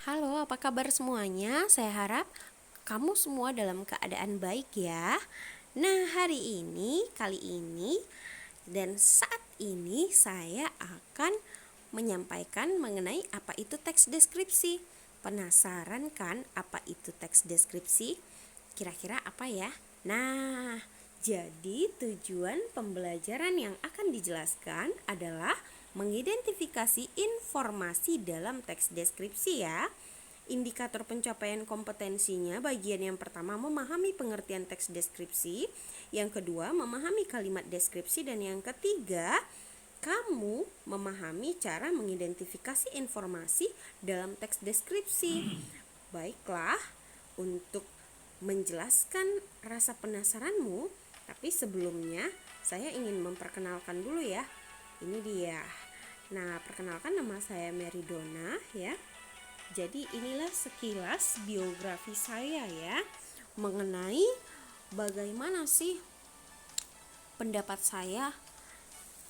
Halo, apa kabar semuanya? Saya harap kamu semua dalam keadaan baik ya. Nah, kali ini, dan saat ini saya akan menyampaikan mengenai apa itu teks deskripsi. Penasaran kan apa itu teks deskripsi? Kira-kira apa ya? Nah, jadi tujuan pembelajaran yang akan dijelaskan adalah mengidentifikasi informasi dalam teks deskripsi ya. Indikator pencapaian kompetensinya bagian yang pertama memahami pengertian teks deskripsi, yang kedua memahami kalimat deskripsi, dan yang ketiga kamu memahami cara mengidentifikasi informasi dalam teks deskripsi. Baiklah, untuk menjelaskan rasa penasaranmu, tapi sebelumnya saya ingin memperkenalkan dulu ya. Ini dia. Nah, perkenalkan, nama saya Meridona ya. Jadi inilah sekilas biografi saya ya, mengenai bagaimana sih pendapat saya.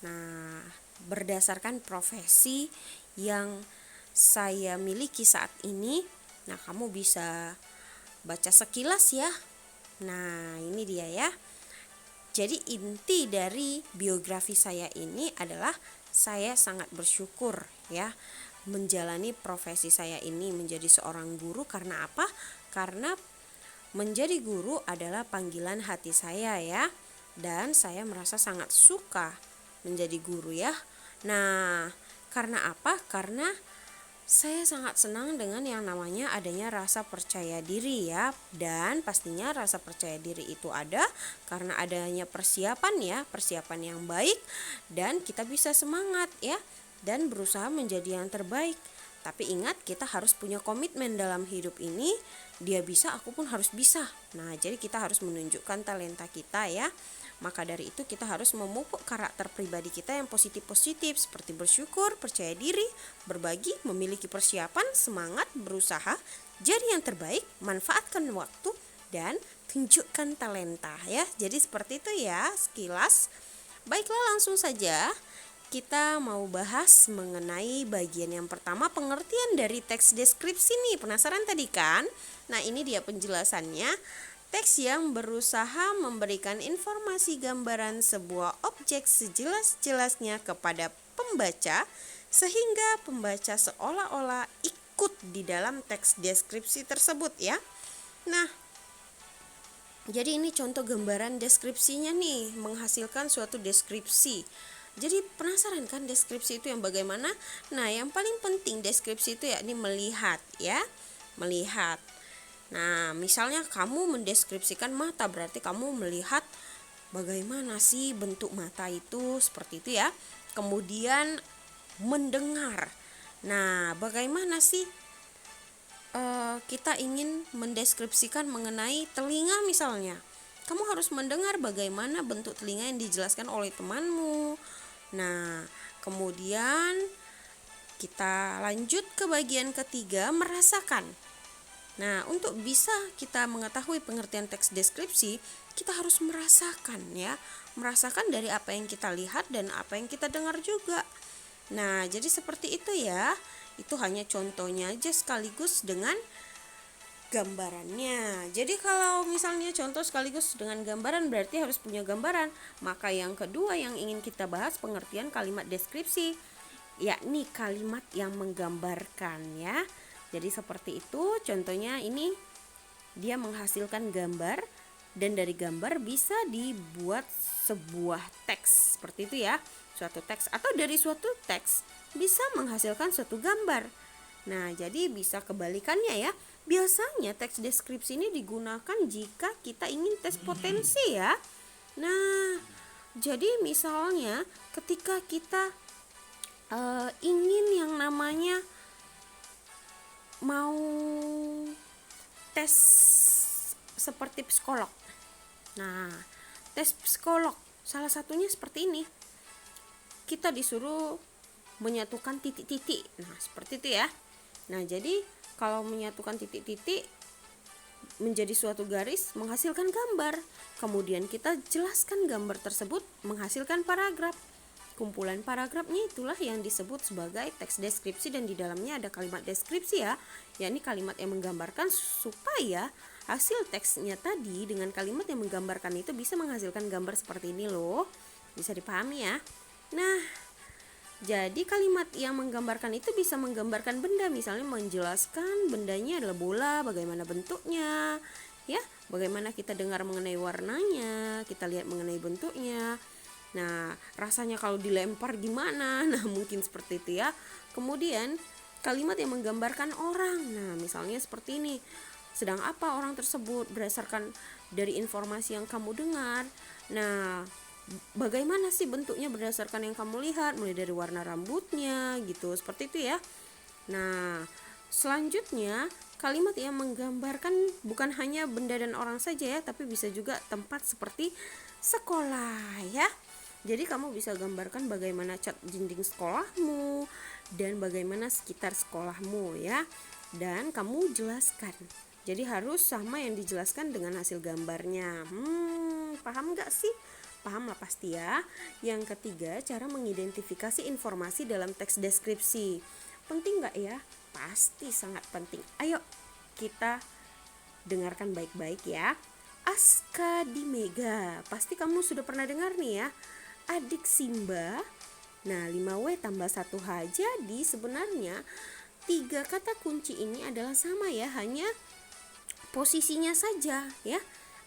Nah, berdasarkan profesi yang saya miliki saat ini. Nah, kamu bisa baca sekilas ya. Nah, ini dia ya. Jadi inti dari biografi saya ini adalah saya sangat bersyukur ya menjalani profesi saya ini menjadi seorang guru. Karena apa? Karena menjadi guru adalah panggilan hati saya ya. Dan saya merasa sangat suka menjadi guru ya. Nah, karena apa? Karena saya sangat senang dengan yang namanya adanya rasa percaya diri ya. Dan pastinya rasa percaya diri itu ada karena adanya persiapan ya, persiapan yang baik, dan kita bisa semangat ya dan berusaha menjadi yang terbaik. Tapi ingat, kita harus punya komitmen dalam hidup ini. Dia bisa, aku pun harus bisa. Nah, jadi kita harus menunjukkan talenta kita ya. Maka dari itu kita harus memupuk karakter pribadi kita yang positif-positif, seperti bersyukur, percaya diri, berbagi, memiliki persiapan, semangat, berusaha, jadi yang terbaik, manfaatkan waktu, dan tunjukkan talenta ya. Jadi seperti itu ya sekilas. Baiklah, langsung saja kita mau bahas mengenai bagian yang pertama, pengertian dari teks deskripsi nih. Penasaran tadi kan? Nah, ini dia penjelasannya. Teks yang berusaha memberikan informasi gambaran sebuah objek sejelas-jelasnya kepada pembaca, sehingga pembaca seolah-olah ikut di dalam teks deskripsi tersebut ya. Nah, jadi ini contoh gambaran deskripsinya nih, menghasilkan suatu deskripsi. Jadi penasaran kan deskripsi itu yang bagaimana? Nah, yang paling penting deskripsi itu yakni melihat ya, melihat. Nah, misalnya kamu mendeskripsikan mata, berarti kamu melihat bagaimana sih bentuk mata itu, seperti itu ya. Kemudian mendengar. Nah, bagaimana sih kita ingin mendeskripsikan mengenai telinga misalnya. Kamu harus mendengar bagaimana bentuk telinga yang dijelaskan oleh temanmu. Nah, kemudian kita lanjut ke bagian ketiga, merasakan. Nah, untuk bisa kita mengetahui pengertian teks deskripsi, kita harus merasakan ya. Merasakan dari apa yang kita lihat dan apa yang kita dengar juga. Nah, jadi seperti itu ya. Itu hanya contohnya aja sekaligus dengan gambarannya. Jadi kalau misalnya contoh sekaligus dengan gambaran berarti harus punya gambaran. Maka yang kedua yang ingin kita bahas pengertian kalimat deskripsi, yakni kalimat yang menggambarkan ya. Jadi seperti itu, contohnya ini dia menghasilkan gambar, dan dari gambar bisa dibuat sebuah teks seperti itu ya, suatu teks, atau dari suatu teks bisa menghasilkan suatu gambar. Nah, jadi bisa kebalikannya ya. Biasanya teks deskripsi ini digunakan jika kita ingin tes potensi ya. Nah, jadi misalnya ketika kita ingin yang namanya mau tes seperti psikolog. Nah, tes psikolog salah satunya seperti ini. Kita disuruh menyatukan titik-titik. Nah, seperti itu ya. Nah, jadi kalau menyatukan titik-titik menjadi suatu garis menghasilkan gambar. Kemudian kita jelaskan gambar tersebut menghasilkan paragraf. kumpulan paragrafnya itulah yang disebut sebagai teks deskripsi, dan di dalamnya ada kalimat deskripsi ya, yakni kalimat yang menggambarkan supaya hasil teksnya tadi dengan kalimat yang menggambarkan itu bisa menghasilkan gambar seperti ini loh. Bisa dipahami ya. Nah, jadi kalimat yang menggambarkan itu bisa menggambarkan benda, misalnya menjelaskan bendanya adalah bola, bagaimana bentuknya, ya, bagaimana kita dengar mengenai warnanya, kita lihat mengenai bentuknya. Nah, rasanya kalau dilempar gimana? Nah, mungkin seperti itu ya. Kemudian kalimat yang menggambarkan orang. Nah, misalnya seperti ini. Sedang apa orang tersebut berdasarkan dari informasi yang kamu dengar. Nah, bagaimana sih bentuknya berdasarkan yang kamu lihat, mulai dari warna rambutnya gitu, seperti itu ya. Nah, selanjutnya kalimat yang menggambarkan bukan hanya benda dan orang saja ya, tapi bisa juga tempat seperti sekolah ya. Jadi kamu bisa gambarkan bagaimana cat dinding sekolahmu dan bagaimana sekitar sekolahmu ya. Dan kamu jelaskan. Jadi harus sama yang dijelaskan dengan hasil gambarnya. Paham gak sih? Paham lah pasti ya. Yang ketiga, cara mengidentifikasi informasi dalam teks deskripsi. Penting gak ya? Pasti sangat penting. Ayo kita dengarkan baik-baik ya. Askadimega, pasti kamu sudah pernah dengar nih ya. Adik Simba. Nah, 5W tambah 1H. Jadi sebenarnya 3 kata kunci ini adalah sama ya, hanya posisinya saja ya.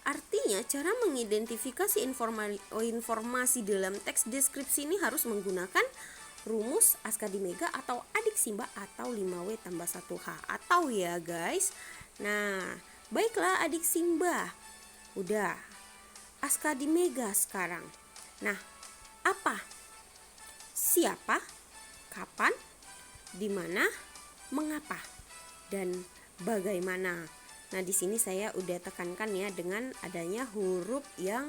Artinya cara mengidentifikasi informasi dalam teks deskripsi ini harus menggunakan rumus Askadimega atau adik Simba atau 5W tambah 1H atau ya guys. Nah, baiklah adik Simba. Udah. Askadimega sekarang. Nah, apa? Siapa? Kapan? Di mana? Mengapa? Dan bagaimana? Nah, di sini saya udah tekankan ya dengan adanya huruf yang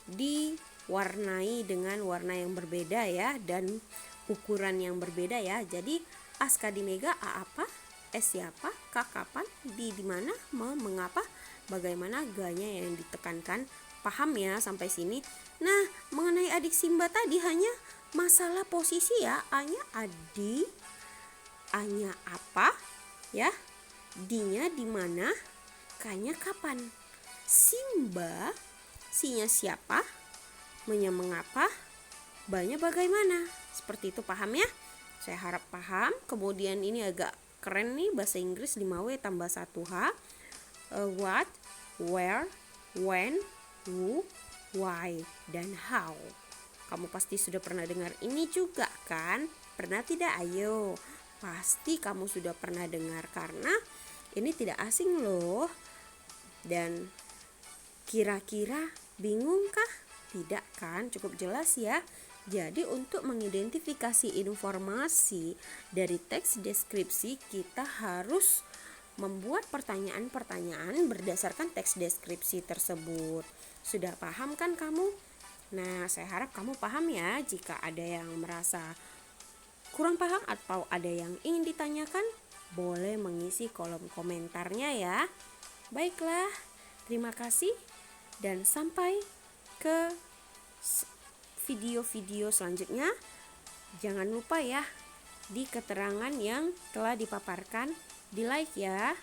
diwarnai dengan warna yang berbeda ya, dan ukuran yang berbeda ya. Jadi Askadimega A apa? S siapa? K kapan? Di mana? Mengapa? Bagaimana? G-nya yang ditekankan. Paham ya sampai sini? Nah, mengenai adik Simba tadi hanya masalah posisi ya. A-nya adik, A-nya apa ya? D-nya di mana? K-nya kapan? Simba, Si-nya siapa? M-nya mengapa? B-nya bagaimana? Seperti itu, paham ya? Saya harap paham. Kemudian ini agak keren nih bahasa Inggris, 5W tambah 1H. What, where, when, who, why, dan how. Kamu pasti sudah pernah dengar ini juga kan? Pernah tidak? Ayo, pasti kamu sudah pernah dengar karena ini tidak asing loh. Dan kira-kira bingungkah? Tidak kan? Cukup jelas ya. Jadi untuk mengidentifikasi informasi dari teks deskripsi, kita harus membuat pertanyaan-pertanyaan berdasarkan teks deskripsi tersebut. Sudah paham kan kamu? Nah, saya harap kamu paham ya. Jika ada yang merasa kurang paham atau ada yang ingin ditanyakan, boleh mengisi kolom komentarnya ya. Baiklah, terima kasih dan sampai ke video-video selanjutnya. Jangan lupa ya, di keterangan yang telah dipaparkan, di like ya.